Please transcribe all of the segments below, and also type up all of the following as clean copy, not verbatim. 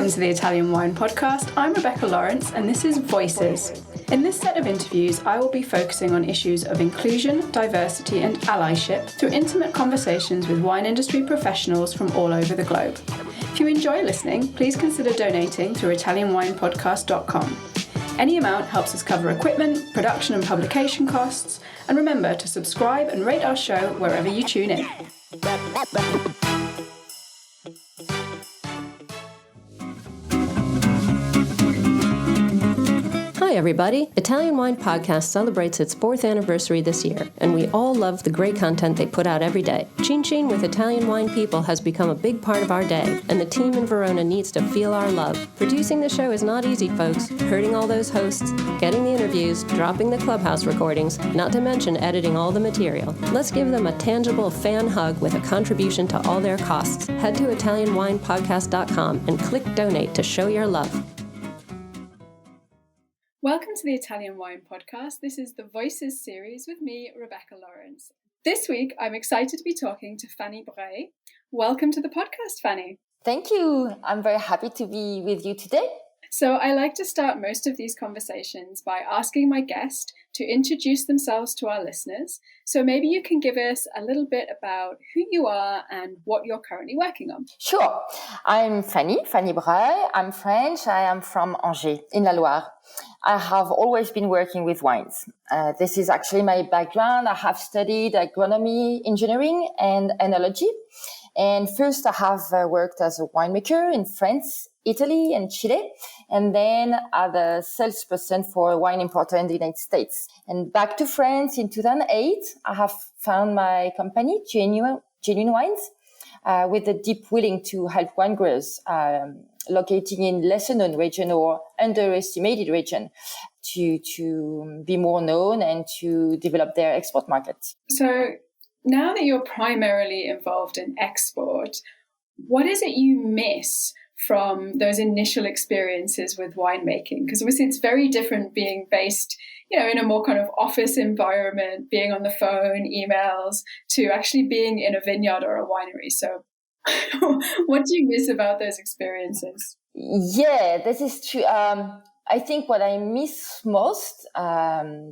Welcome to the Italian Wine Podcast. I'm Rebecca Lawrence and this is Voices. In this set of interviews, I will be focusing on issues of inclusion, diversity and allyship through intimate conversations with wine industry professionals from all over the globe. If you enjoy listening, please consider donating through ItalianWinePodcast.com. Any amount helps us cover equipment, production and publication costs, and remember to subscribe and rate our show wherever you tune in. Hi everybody! Italian Wine Podcast celebrates its 4th anniversary this year, and we all love the great content they put out every day. Chin with Italian wine people has become a big part of our day, and the team in Verona needs to feel our love. Producing the show is not easy, folks. Herding all those hosts, getting the interviews, dropping the clubhouse recordings, not to mention editing all the material. Let's give them a tangible fan hug with a contribution to all their costs. Head to ItalianWinePodcast.com and click donate to show your love. Welcome to the Italian Wine Podcast. This is the Voices series with me, Rebecca Lawrence. This week, I'm excited to be talking to Fanny Breuil. Welcome to the podcast, Fanny. Thank you. I'm very happy to be with you today. So I like to start most of these conversations by asking my guest to introduce themselves to our listeners. So maybe you can give us a little bit about who you are and what you're currently working on. Sure. I'm Fanny Breuil. I'm French. I am from Angers in La Loire. I have always been working with wines. This is actually my background. I have studied agronomy, engineering, and oenology. And first I have worked as a winemaker in France, Italy, and Chile, and then as a salesperson for a wine importer in the United States. And back to France in 2008, I have found my company, Genuine Wines, with a deep willing to help winegrowers locating in lesser known region or underestimated region to be more known and to develop their export markets. So now that you're primarily involved in export, what is it you miss from those initial experiences with winemaking? Because obviously it's very different being based, in a more kind of office environment, being on the phone, emails, to actually being in a vineyard or a winery. So what do you miss about those experiences? Yeah, this is true. I think what I miss most,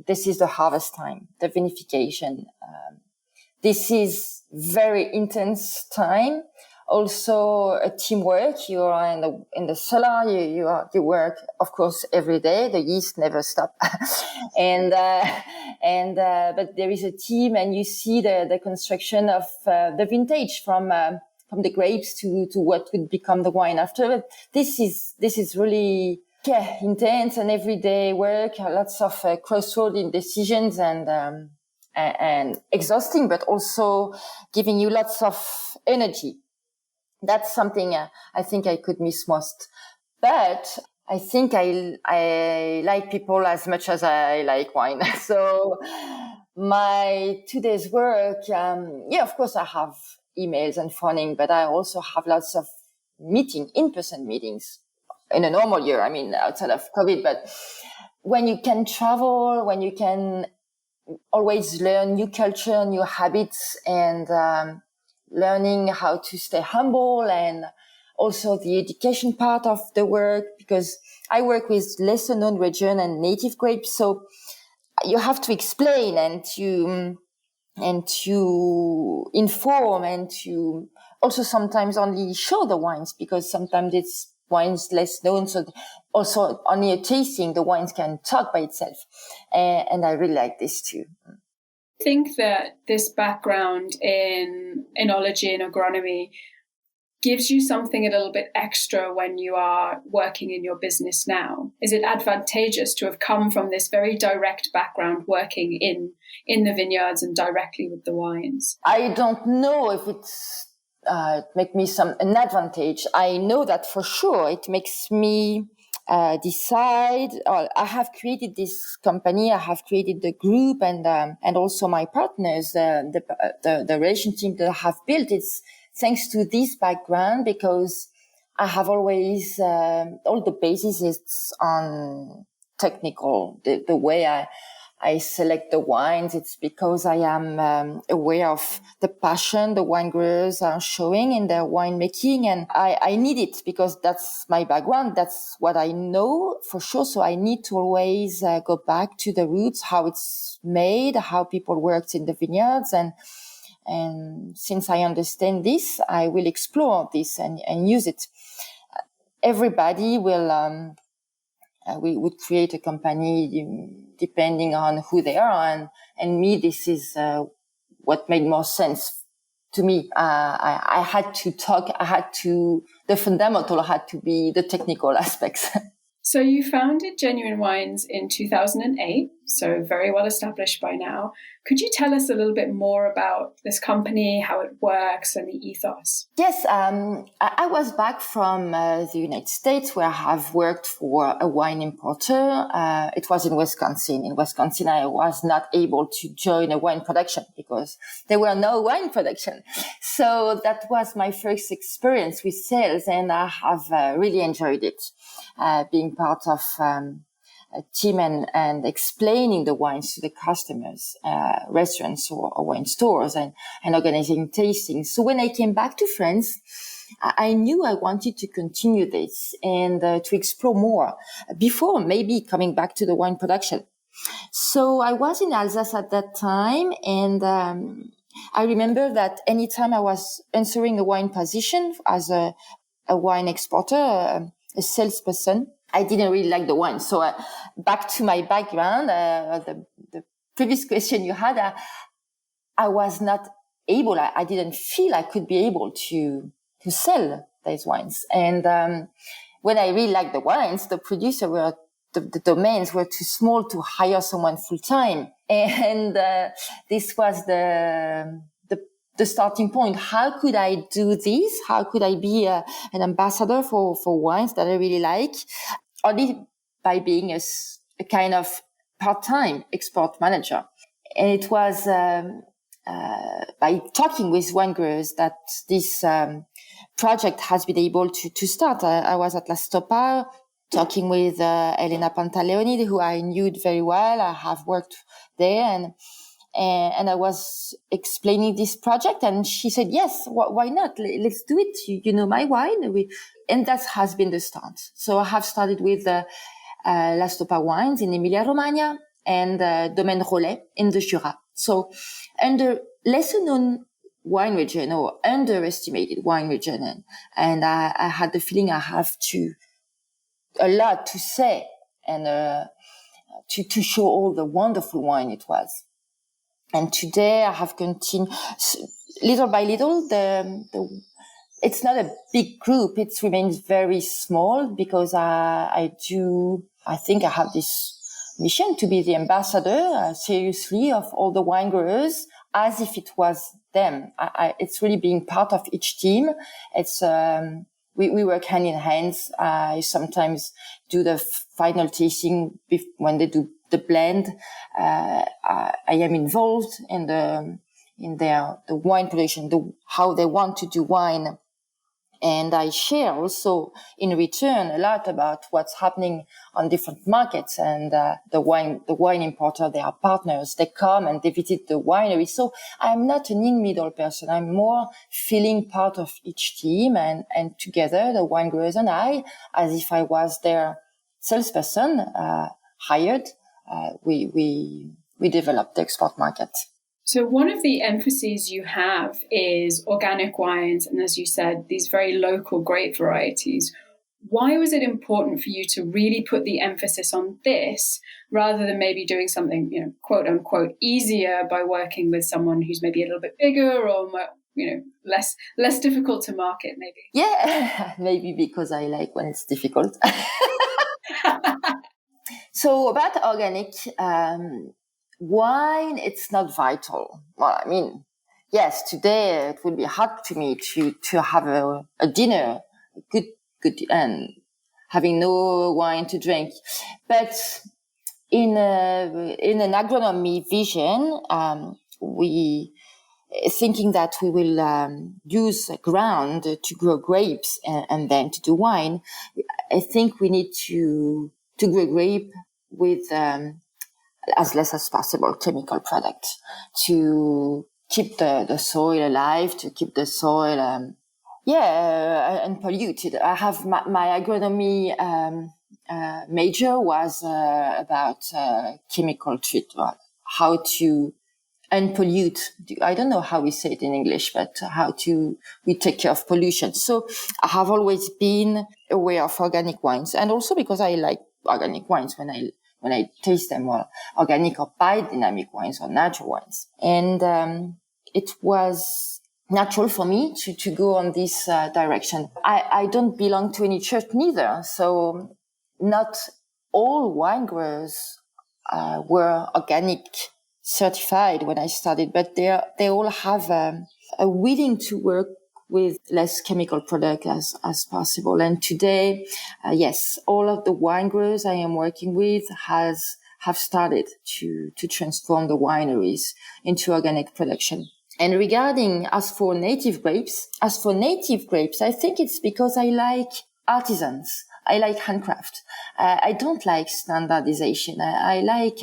this is the harvest time, the vinification. This is very intense time. Also a teamwork. You are in the cellar. You work, of course, every day. The yeast never stop. But there is a team and you see the construction of, the vintage from the grapes to what would become the wine after. This is really, intense and everyday work. Lots of crossroad in decisions and exhausting, but also giving you lots of energy. That's something I think I could miss most. But I think I like people as much as I like wine. So my today's work, of course I have emails and phoning, but I also have lots of in-person meetings in a normal year. I mean, outside of COVID, but when you can travel, when you can always learn new culture, new habits, and learning how to stay humble, and also the education part of the work, because I work with lesser known region and native grapes. So you have to explain and to inform and to also sometimes only show the wines, because sometimes it's wines less known. So also only a tasting, the wines can talk by itself. And I really like this too. I think that this background in oenology and agronomy gives you something a little bit extra when you are working in your business now. Is it advantageous to have come from this very direct background working in the vineyards and directly with the wines? I don't know if it's make me an advantage. I know that for sure it makes me decide. I have created this company. I have created the group, and also my partners, the relation team that I have built. It's thanks to this background, because I have always all the basis is on technical. The way I select the wines, it's because I am aware of the passion the wine growers are showing in their winemaking. And I need it because that's my background. That's what I know for sure. So I need to always go back to the roots, how it's made, how people worked in the vineyards. And since I understand this, I will explore this and use it. Everybody will, we would create a company depending on who they are. And me, this is what made more sense to me. I had to talk, the fundamental had to be the technical aspects. So you founded Genuine Wines in 2008, so very well established by now. Could you tell us a little bit more about this company, how it works, and the ethos? Yes, I was back from the United States, where I have worked for a wine importer. It was in Wisconsin. In Wisconsin, I was not able to join a wine production because there were no wine production. So that was my first experience with sales, and I have really enjoyed it. Being part of a team and explaining the wines to the customers, restaurants or wine stores and organizing tastings. So when I came back to France, I knew I wanted to continue this and to explore more before maybe coming back to the wine production. So I was in Alsace at that time, and I remember that anytime I was answering a wine position as a wine exporter, a salesperson, I didn't really like the wine. So back to my background, the previous question you had, I was not able, I didn't feel I could be able to sell these wines. And when I really liked the wines, the producer were, the domains were too small to hire someone full time. And this was the starting point. How could I do this? How could I be an ambassador for wines that I really like? Only by being a kind of part-time export manager. And it was by talking with wine growers that this project has been able to start. I was at La Stopa talking with Elena Pantaleoni, who I knew very well. I have worked there, and I was explaining this project, and she said, yes, why not? Let's do it. You know my wine. And that has been the start. So I have started with La Stopa wines in Emilia Romagna and Domaine Rollet in the Jura. So under lesser known wine region or underestimated wine region. And I had the feeling I have a lot to say and to show all the wonderful wine it was. And today I have continued little by little. It's not a big group. It remains very small because I think I have this mission to be the ambassador seriously of all the wine growers as if it was them. It's really being part of each team. It's, we work hand in hand. I sometimes do the final tasting when they do the blend. I am involved in the wine production, how they want to do wine. And I share also in return a lot about what's happening on different markets. And the wine importer, they are partners. They come and they visit the winery. So I'm not an in-middle person. I'm more feeling part of each team and together, the wine growers and I, as if I was their salesperson, hired, we developed the export market. So one of the emphases you have is organic wines, and as you said, these very local grape varieties. Why was it important for you to really put the emphasis on this rather than maybe doing something, quote unquote, easier by working with someone who's maybe a little bit bigger or, less difficult to market, maybe? Yeah, maybe because I like when it's difficult. So about organic wine, it's not vital. Well, I mean, yes, today it would be hard to me to have a dinner, good, and having no wine to drink. But in an agronomy vision, we thinking that we will use ground to grow grapes and then to do wine. I think we need to grow grape with as less as possible chemical products to keep the soil alive, to keep the soil, unpolluted. I have my agronomy major was about chemical treatment, how to unpollute. I don't know how we say it in English, but how we take care of pollution. So I have always been aware of organic wines, and also because I like organic wines when I taste them, well, organic or biodynamic wines or natural wines. And it was natural for me to go on this direction. I don't belong to any church neither, so not all wine growers were organic certified when I started, but they all have a willing to work with less chemical product as possible. And today, yes, all of the wine growers I am working with have started to transform the wineries into organic production. And regarding as for native grapes, I think it's because I like artisans. I like handcraft. I don't like standardization. I like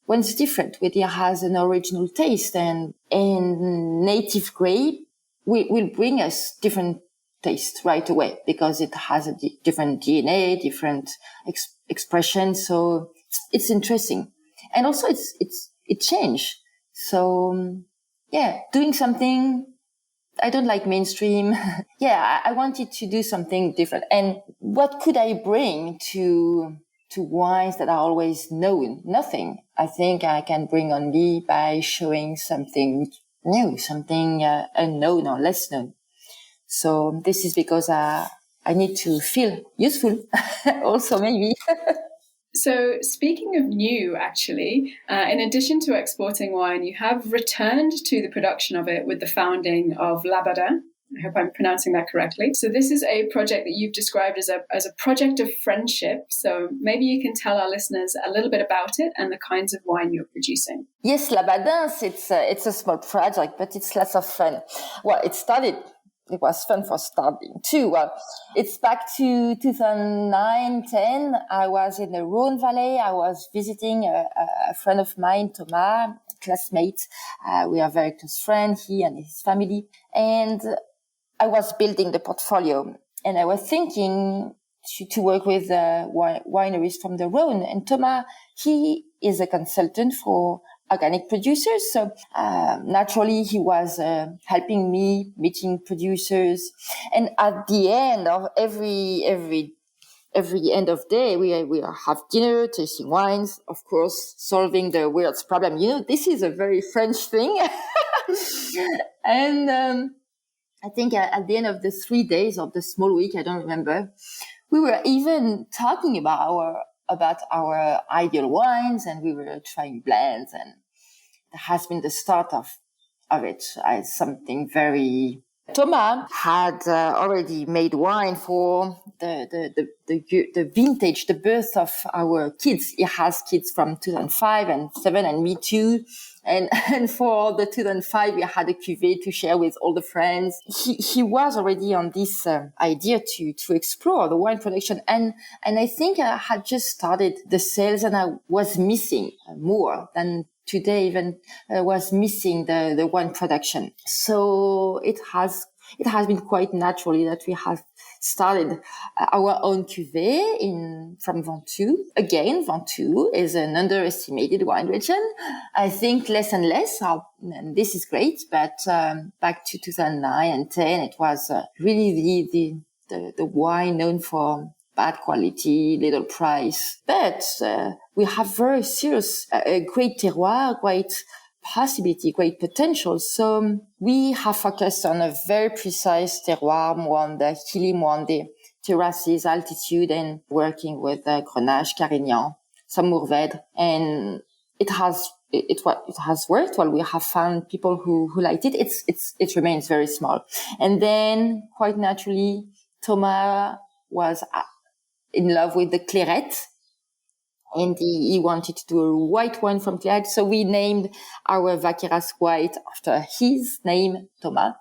when it's different, when it has an original taste, and native grape will bring us different taste right away because it has a different DNA, different expression. So it's interesting, and also it changed. So doing something. I don't like mainstream. I wanted to do something different. And what could I bring to wines that are always known? Nothing. I think I can bring only by showing something new, something unknown or less known. So this is because I need to feel useful also maybe. So speaking of new, actually, in addition to exporting wine, you have returned to the production of it with the founding of Labadens. I hope I'm pronouncing that correctly. So this is a project that you've described as a project of friendship. So maybe you can tell our listeners a little bit about it and the kinds of wine you're producing. Yes, Labadens, it's a small project, but it's lots of fun. Well, it was fun for starting too. Well, it's back to 2009-10. I was in the Rhône Valley. I was visiting a friend of mine, Thomas, classmate. We are very close friends, he and his family. And I was building the portfolio, and I was thinking to work with wineries from the Rhône. And Thomas, he is a consultant for organic producers. So naturally, he was helping me meeting producers. And at the end of every end of day, we have dinner, tasting wines, of course, solving the world's problem. This is a very French thing. And I think at the end of the 3 days of the small week, I don't remember, we were even talking about our ideal wines, and we were trying blends, and it has been the start of it as something very. Thomas had already made wine for the vintage, the birth of our kids. He has kids from 2005 and 2007, and me too. And for the 2005, we had a cuvée to share with all the friends. He was already on this idea to explore the wine production. And I think I had just started the sales, and I was missing more than today even was missing the wine production. So it has been quite naturally that we have started our own cuvée from Ventoux. Again, Ventoux is an underestimated wine region. I think less and less, and this is great, but back to 2009 and 10, it was really the wine known for bad quality, little price. But we have very serious, great terroir, great possibility, great potential. So we have focused on a very precise terroir, more on the hilly, more on the terraces, altitude, and working with Grenache, Carignan, some Mourvèdre. And it has worked. Well, we have found people who liked it. It remains very small. And then quite naturally, Thomas was in love with the Clairette, and he wanted to do a white wine from Clairette. So we named our Vaqueras White after his name, Thomas.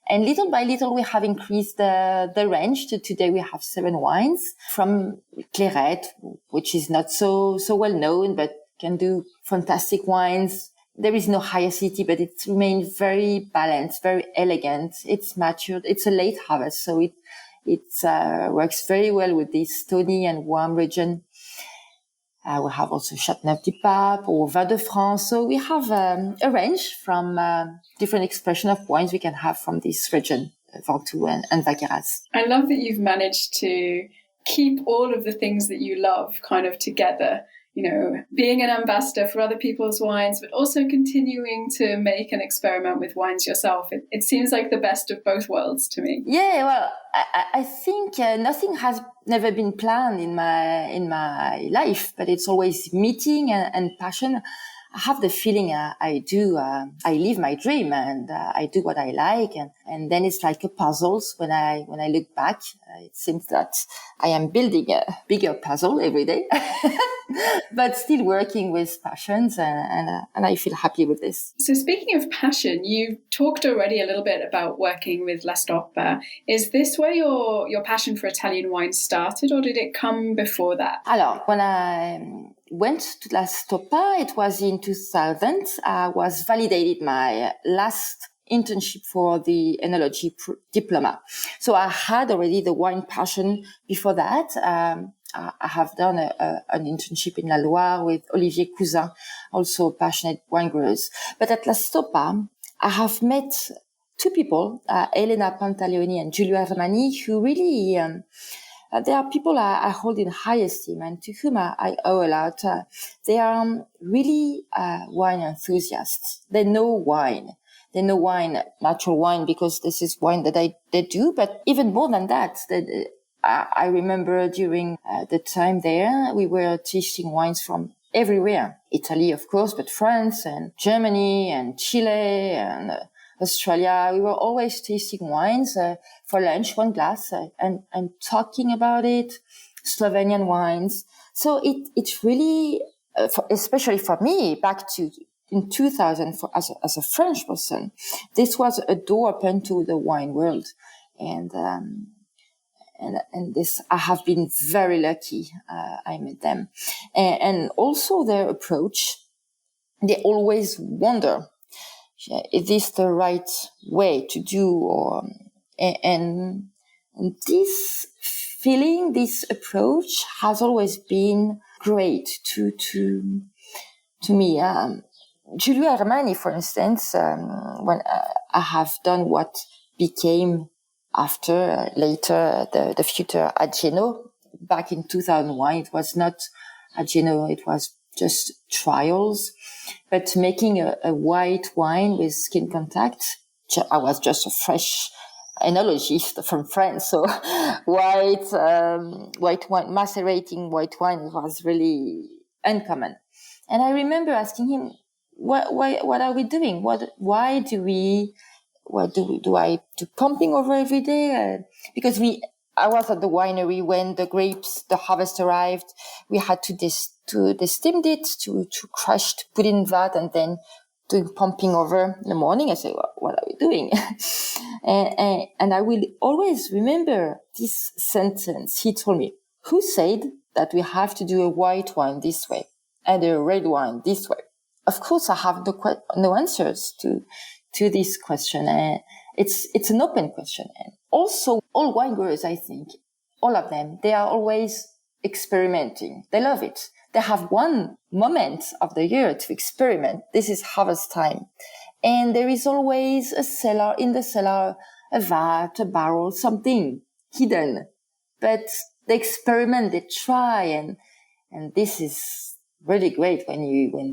And little by little, we have increased the range. Today, we have 7 wines from Clairette, which is not so well known, but can do fantastic wines. There is no high acidity, but it remains very balanced, very elegant. It's matured. It's a late harvest, so it works very well with this stony and warm region. We have also Châteauneuf-du-Pape or Vin de France. So we have a range from different expression of wines we can have from this region, Ventoux and Vaqueras. I love that you've managed to keep all of the things that you love kind of together, you know, being an ambassador for other people's wines, but also continuing to make and experiment with wines yourself. It seems like the best of both worlds to me. Yeah, well, I think nothing has never been planned in my life, but it's always meeting and passion. I have the feeling I live my dream and I do what I like. And then it's like a puzzle. When I look back, it seems that I am building a bigger puzzle every day, but still working with passions and I feel happy with this. So speaking of passion, you talked already a little bit about working with La Stoppa. Is this where your passion for Italian wine started, or did it come before that? Alors, when I went to La Stoppa, it was in 2000. I was validated my last internship for the oenology diploma. So I had already the wine passion before that. I have done an internship in La Loire with Olivier Cousin, also passionate winegrowers. But at La Stoppa, I have met two people, Elena Pantaleoni and Jura Romagna, who really... they are people I hold in high esteem and to whom I owe a lot. They are really wine enthusiasts. They know wine. They know wine, natural wine, because this is wine that they do. But even more than that, I remember during the time there, we were tasting wines from everywhere. Italy, of course, but France and Germany and Chile and Australia. We were always tasting wines for lunch, one glass, and talking about it, Slovenian wines. So it really, especially for me, back to in 2000, as a French person, this was a door open to the wine world, and this I have been very lucky. I met them, and also their approach. They always wonder, is this the right way to do? Or and this feeling, this approach has always been great to me. Jura Armani, for instance, when I have done what became later the future Ageno back in 2001, it was not Ageno, it was just trials, but making a white wine with skin contact. I was just a fresh enologist from France, so white wine, macerating white wine was really uncommon. And I remember asking him, what are we doing? Why do I do pumping over every day? Because I was at the winery when the harvest arrived. We had to steam it, to crush, to put in that, and then doing pumping over in the morning. I say, well, what are we doing? and I will always remember this sentence. He told me, who said that we have to do a white wine this way and a red wine this way? Of course, I have no answers to this question. It's an open question. And also, all winegrowers, I think, all of them, they are always experimenting. They love it. They have one moment of the year to experiment. This is harvest time. And there is always in the cellar, a vat, a barrel, something hidden. But they experiment, they try, and this is really great when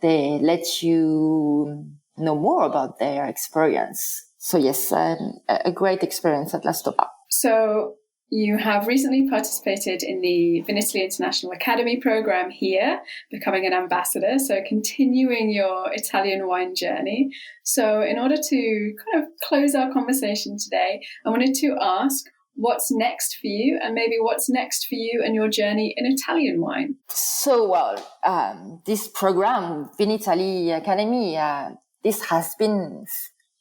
they let you know more about their experience. So yes, a great experience at La Stoppa. So you have recently participated in the Vinitaly International Academy program here, becoming an ambassador, so continuing your Italian wine journey. So in order to kind of close our conversation today, I wanted to ask, what's next for you, and maybe what's next for you and your journey in Italian wine? So, this program, Vinitaly Academy, this has been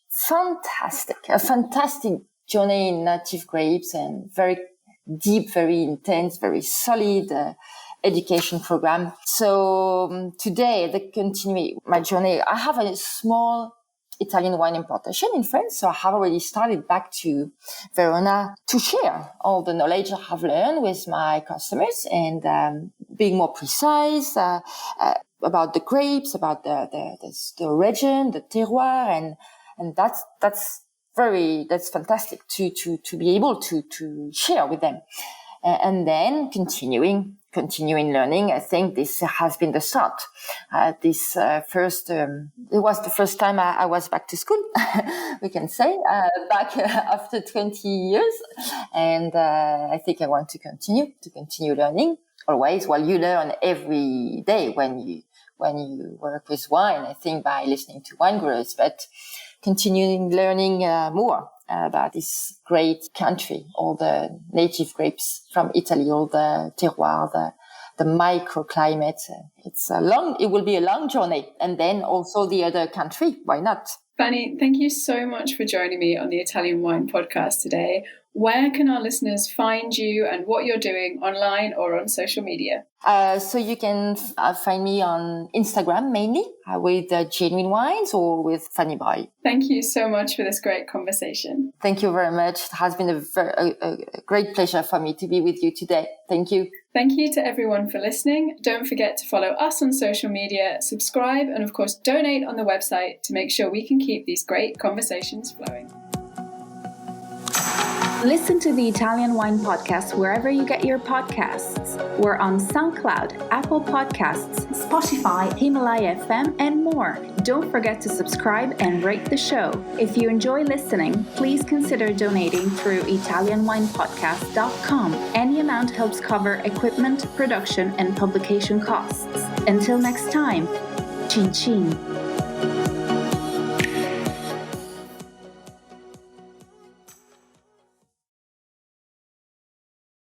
fantastic, a fantastic journey in native grapes, and very deep, very intense, very solid education program. So today, continuing my journey, I have a small Italian wine importation in France. So I have already started back to Verona to share all the knowledge I have learned with my customers and being more precise about the grapes, about the region, the terroir, and that's fantastic to be able to share with them. And then continuing learning. I think this has been the start. It was the first time I was back to school, we can say, back after 20 years. And I think I want to continue learning always. Well, you learn every day when you work with wine, I think, by listening to winegrowers, but continuing learning more about this great country, all the native grapes from Italy, all the terroir, the microclimate. It will be a long journey. And then also the other country. Why not? Fanny, thank you so much for joining me on the Italian Wine Podcast today. Where can our listeners find you and what you're doing online or on social media? So you can find me on Instagram mainly with Genuine Wines or with Fanny Breuil. Thank you so much for this great conversation. Thank you very much. It has been a great pleasure for me to be with you today. Thank you. Thank you to everyone for listening. Don't forget to follow us on social media, subscribe, and of course donate on the website to make sure we can keep these great conversations flowing. Listen to the Italian Wine Podcast wherever you get your podcasts. We're on SoundCloud, Apple Podcasts, Spotify, Himalaya FM, and more. Don't forget to subscribe and rate the show. If you enjoy listening, please consider donating through ItalianWinePodcast.com. Any amount helps cover equipment, production, and publication costs. Until next time, cin cin.